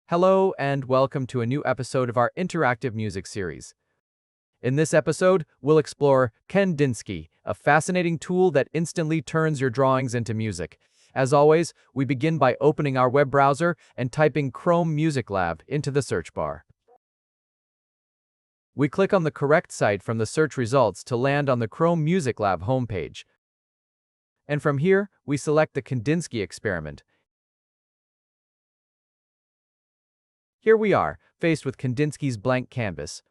Hello and welcome to a new episode of our interactive music series. In this episode, we'll explore Kandinsky, a fascinating tool that instantly turns your drawings into music. As always, we begin by opening our web browser and typing Chrome Music Lab into the search bar. We click on the correct site from the search results to land on the Chrome Music Lab homepage. And from here, we select the Kandinsky experiment. Here we are, faced with Kandinsky's blank canvas.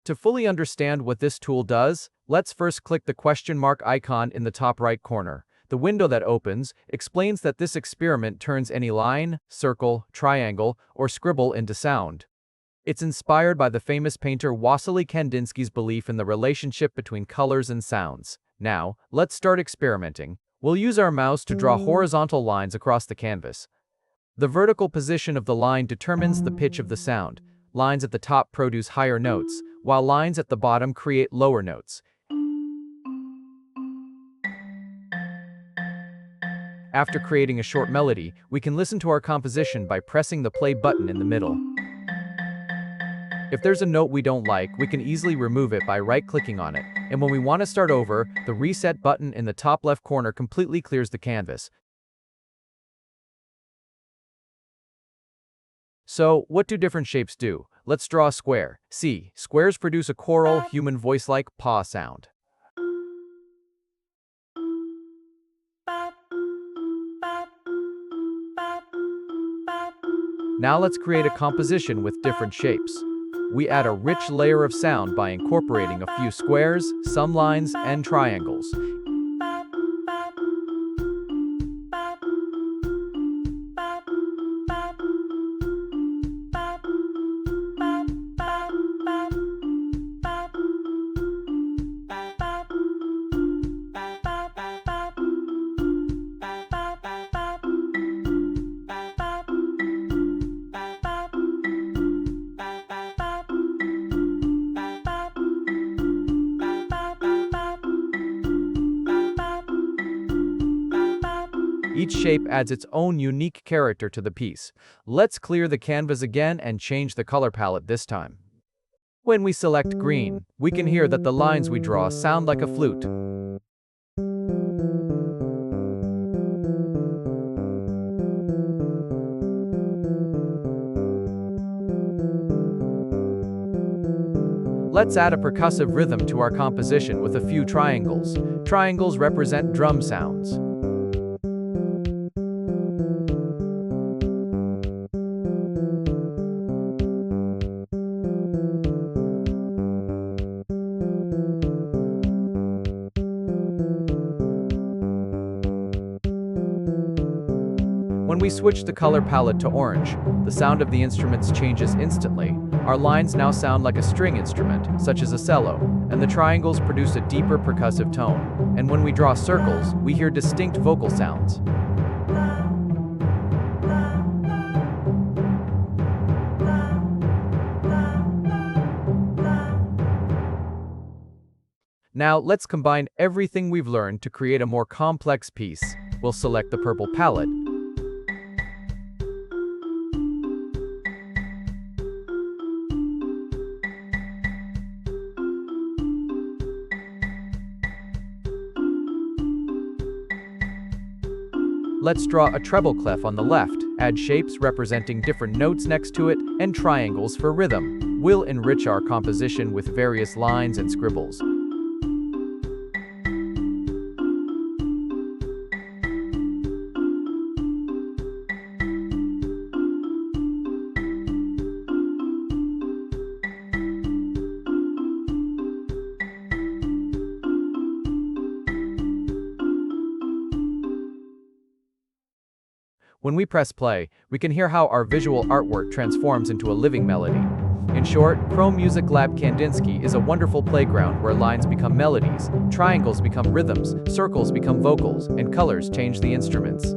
To fully understand what this tool does, let's first click the question mark icon in the top right corner. The window that opens explains that this experiment turns any line, circle, triangle, or scribble into sound. It's inspired by the famous painter Wassily Kandinsky's belief in the relationship between colors and sounds. Now, let's start experimenting. We'll use our mouse to draw horizontal lines across the canvas. The vertical position of the line determines the pitch of the sound. Lines at the top produce higher notes, while lines at the bottom create lower notes. After creating a short melody, we can listen to our composition by pressing the play button in the middle. If there's a note we don't like, we can easily remove it by right-clicking on it. And when we want to start over, the reset button in the top left corner completely clears the canvas. So, what do different shapes do? Let's draw a square. See, squares produce a choral, human voice-like paw sound. Now let's create a composition with different shapes. We add a rich layer of sound by incorporating a few squares, some lines, and triangles. Each shape adds its own unique character to the piece. Let's clear the canvas again and change the color palette this time. When we select green, we can hear that the lines we draw sound like a flute. Let's add a percussive rhythm to our composition with a few triangles. Triangles represent drum sounds. When we switch the color palette to orange, the sound of the instruments changes instantly. Our lines now sound like a string instrument, such as a cello, and the triangles produce a deeper percussive tone. And when we draw circles, we hear distinct vocal sounds. Now, let's combine everything we've learned to create a more complex piece. We'll select the purple palette. Let's draw a treble clef on the left, add shapes representing different notes next to it, and triangles for rhythm. We'll enrich our composition with various lines and scribbles. When we press play, we can hear how our visual artwork transforms into a living melody. In short, Chrome Music Lab Kandinsky is a wonderful playground where lines become melodies, triangles become rhythms, circles become vocals, and colors change the instruments.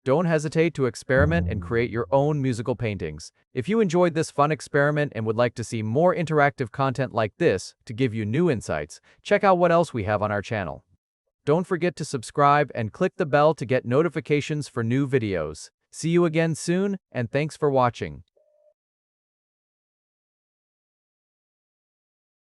Don't hesitate to experiment and create your own musical paintings. If you enjoyed this fun experiment and would like to see more interactive content like this to give you new insights, check out what else we have on our channel. Don't forget to subscribe and click the bell to get notifications for new videos. See you again soon, and thanks for watching.